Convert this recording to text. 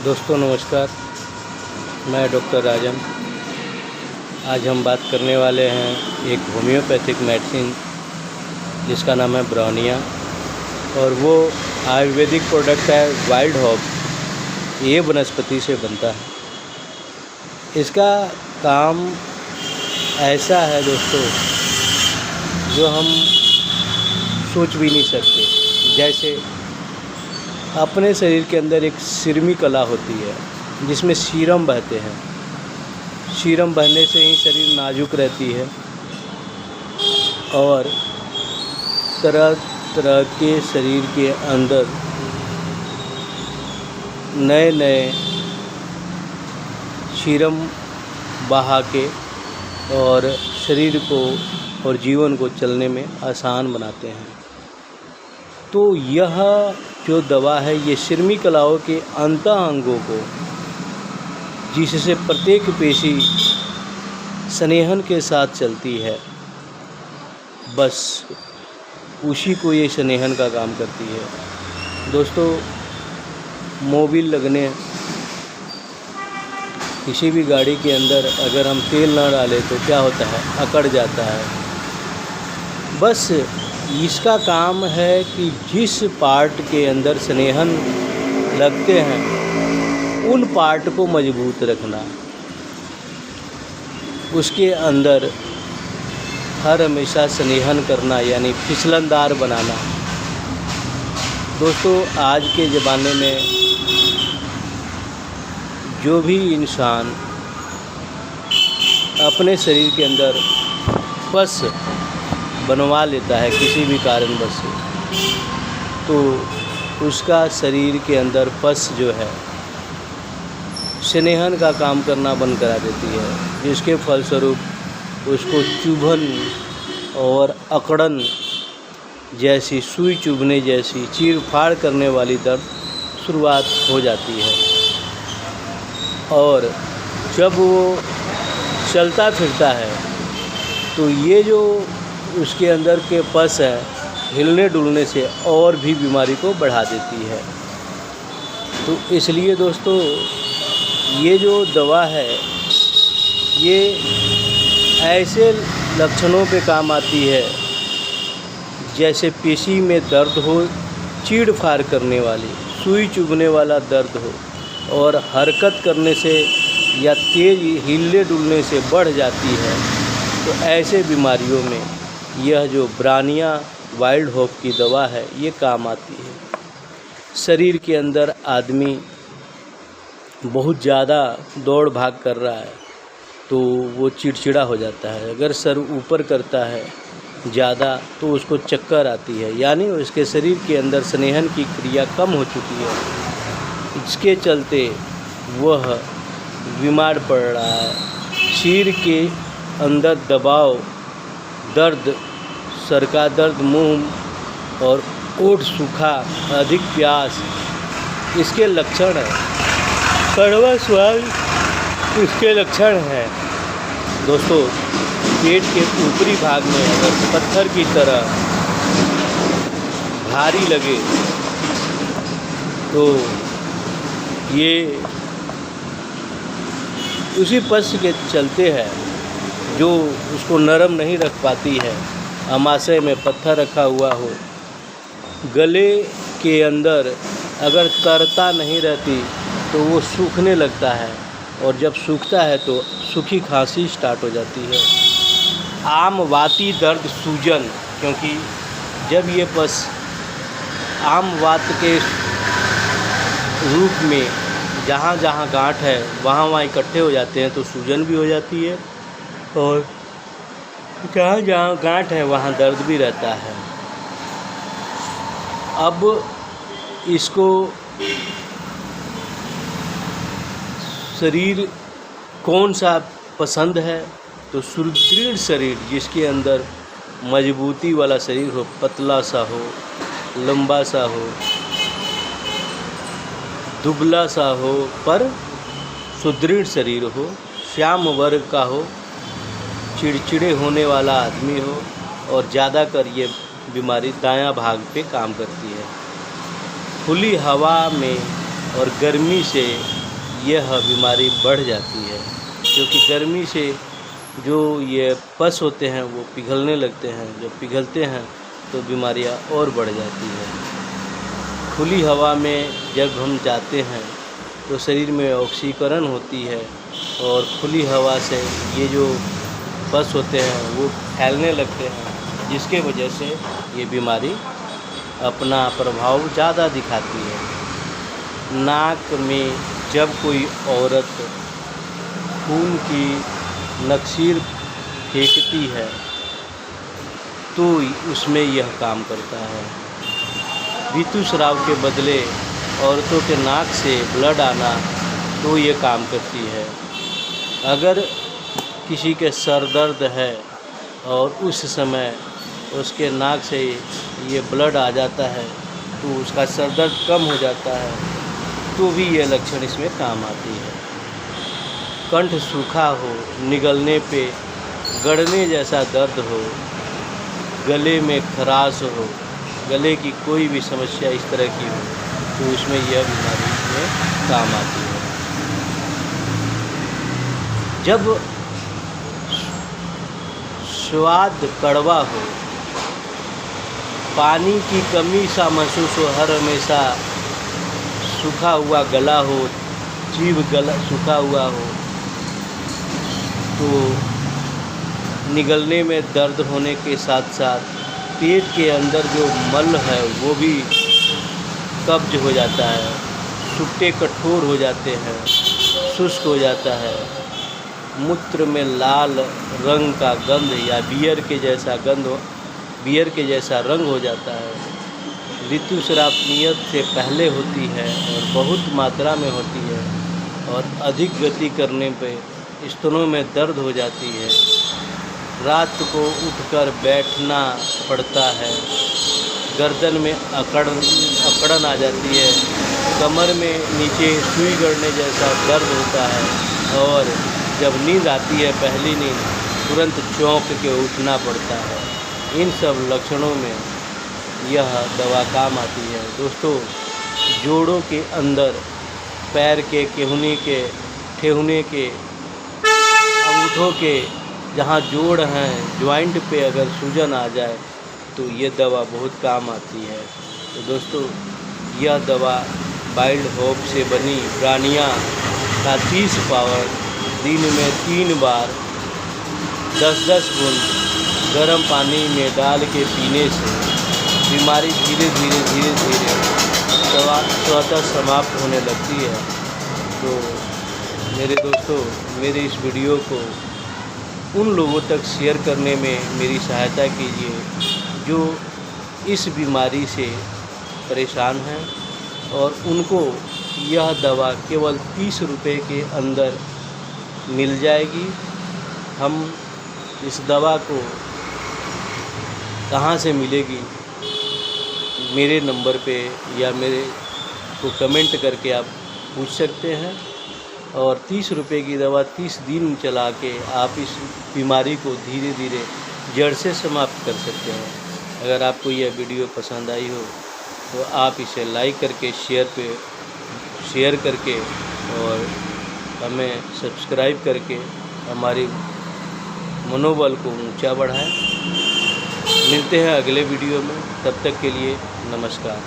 दोस्तों नमस्कार, मैं डॉक्टर राजन। आज हम बात करने वाले हैं एक होम्योपैथिक मेडिसिन जिसका नाम है ब्राउनिया, और वो आयुर्वेदिक प्रोडक्ट है वाइल्ड हॉप। ये वनस्पति से बनता है। इसका काम ऐसा है दोस्तों जो हम सोच भी नहीं सकते। जैसे अपने शरीर के अंदर एक सिरमी कला होती है जिसमें सीरम बहते हैं। सीरम बहने से ही शरीर नाजुक रहती है और तरह तरह के शरीर के अंदर नए नए सीरम बहा के और शरीर को और जीवन को चलने में आसान बनाते हैं। तो यह जो दवा है ये सिरमी कलाओं के अंतः अंगों को, जिससे प्रत्येक पेशी स्नेहन के साथ चलती है, बस उसी को ये स्नेहन का काम करती है। दोस्तों, मोबिल लगने किसी भी गाड़ी के अंदर अगर हम तेल ना डालें तो क्या होता है, अकड़ जाता है। बस इसका काम है कि जिस पार्ट के अंदर स्नेहन लगते हैं उन पार्ट को मजबूत रखना, उसके अंदर हर हमेशा स्नेहन करना, यानी फिसलनदार बनाना। दोस्तों, आज के ज़माने में जो भी इंसान अपने शरीर के अंदर पस बनवा लेता है किसी भी कारणवश से, तो उसका शरीर के अंदर पस जो है स्नेहन का काम करना बंद करा देती है, जिसके फलस्वरूप उसको चुभन और अकड़न जैसी, सुई चुभने जैसी, चीर फाड़ करने वाली दर्द शुरुआत हो जाती है। और जब वो चलता फिरता है तो ये जो उसके अंदर के पस है हिलने डुलने से और भी बीमारी को बढ़ा देती है। तो इसलिए दोस्तों, ये जो दवा है ये ऐसे लक्षणों पे काम आती है जैसे पेशी में दर्द हो, चीड़ फाड़ करने वाली, सुई चुभने वाला दर्द हो, और हरकत करने से या तेज हिलने डुलने से बढ़ जाती है। तो ऐसे बीमारियों में यह जो ब्राउनिया वाइल्ड हॉप की दवा है ये काम आती है। शरीर के अंदर आदमी बहुत ज़्यादा दौड़ भाग कर रहा है तो वो चिड़चिड़ा हो जाता है। अगर सर ऊपर करता है ज़्यादा तो उसको चक्कर आती है, यानी उसके शरीर के अंदर स्नेहन की क्रिया कम हो चुकी है। इसके चलते वह बीमार पड़ रहा है। सिर के अंदर दबाव, दर्द, सर का दर्द, मुंह और ओठ सूखा, अधिक प्यास इसके लक्षण हैं। कड़वा स्वाद इसके लक्षण हैं। दोस्तों, पेट के ऊपरी भाग में अगर पत्थर की तरह भारी लगे तो ये उसी पस के चलते है जो उसको नरम नहीं रख पाती है। अमाशय में पत्थर रखा हुआ हो, गले के अंदर अगर तरता नहीं रहती तो वो सूखने लगता है, और जब सूखता है तो सूखी खांसी स्टार्ट हो जाती है। आम वाती दर्द, सूजन, क्योंकि जब ये पस आम वात के रूप में जहाँ जहाँ गांठ है वहाँ वहाँ इकट्ठे हो जाते हैं तो सूजन भी हो जाती है, और जहाँ जहाँ गांठ है वहाँ दर्द भी रहता है। अब इसको शरीर कौन सा पसंद है, तो सुदृढ़ शरीर जिसके अंदर मजबूती वाला शरीर हो, पतला सा हो, लंबा सा हो, दुबला सा हो पर सुदृढ़ शरीर हो, श्याम वर्ग का हो, चिड़चिड़े होने वाला आदमी हो, और ज़्यादा कर ये बीमारी दायां भाग पे काम करती है। खुली हवा में और गर्मी से यह बीमारी बढ़ जाती है, क्योंकि गर्मी से जो ये पस होते हैं वो पिघलने लगते हैं। जब पिघलते हैं तो बीमारियां और बढ़ जाती हैं। खुली हवा में जब हम जाते हैं तो शरीर में ऑक्सीकरण होती है और खुली हवा से ये जो पस होते हैं वो फैलने लगते हैं, जिसके वजह से ये बीमारी अपना प्रभाव ज़्यादा दिखाती है। नाक में जब कोई औरत खून की नक्सीर फेंकती है तो उसमें यह काम करता है। ऋतुस्राव के बदले औरतों के नाक से ब्लड आना तो ये काम करती है। अगर किसी के सर दर्द है और उस समय उसके नाक से ये ब्लड आ जाता है तो उसका सर दर्द कम हो जाता है, तो भी ये लक्षण इसमें काम आती है। कंठ सूखा हो, निगलने पे गड़ने जैसा दर्द हो, गले में खराश हो, गले की कोई भी समस्या इस तरह की हो तो उसमें यह बीमारी में काम आती है। जब स्वाद कड़वा हो, पानी की कमी सा महसूस हो, हर हमेशा सूखा हुआ गला हो, जीभ गला सूखा हुआ हो, तो निगलने में दर्द होने के साथ साथ पेट के अंदर जो मल है वो भी कब्ज हो जाता है, सुट्टे कठोर हो जाते हैं, शुष्क हो जाता है, मूत्र में लाल रंग का गंध या बियर के जैसा रंग हो जाता है। ऋतुस्राव नियत से पहले होती है और बहुत मात्रा में होती है और अधिक गति करने पे स्तनों में दर्द हो जाती है। रात को उठकर बैठना पड़ता है, गर्दन में अकड़न आ जाती है, कमर में नीचे सुई गड़ने जैसा दर्द होता है और जब नींद आती है पहली नींद तुरंत चौंक के उठना पड़ता है। इन सब लक्षणों में यह दवा काम आती है। दोस्तों, जोड़ों के अंदर, पैर के, केहूनी के, ठेहुने के, अंगूठों के जहाँ जोड़ हैं, ज्वाइंट पे अगर सूजन आ जाए तो ये दवा बहुत काम आती है। तो दोस्तों, यह दवा वाइल्ड होप से बनी प्राणिया का 30 पावर दिन में 3 बार 10-10 बूंद गर्म पानी में डाल के पीने से बीमारी धीरे धीरे स्वतः समाप्त होने लगती है। तो मेरे दोस्तों, मेरे इस वीडियो को उन लोगों तक शेयर करने में मेरी सहायता कीजिए जो इस बीमारी से परेशान हैं और उनको यह दवा केवल 30 रुपये के अंदर मिल जाएगी। हम इस दवा को कहाँ से मिलेगी, मेरे नंबर पे या मेरे को कमेंट करके आप पूछ सकते हैं। और 30 रुपये की दवा 30 दिन चला के आप इस बीमारी को धीरे धीरे जड़ से समाप्त कर सकते हैं। अगर आपको यह वीडियो पसंद आई हो तो आप इसे लाइक करके शेयर करके और हमें सब्सक्राइब करके हमारी मनोबल को ऊंचा बढ़ाएं। मिलते हैं अगले वीडियो में, तब तक के लिए नमस्कार।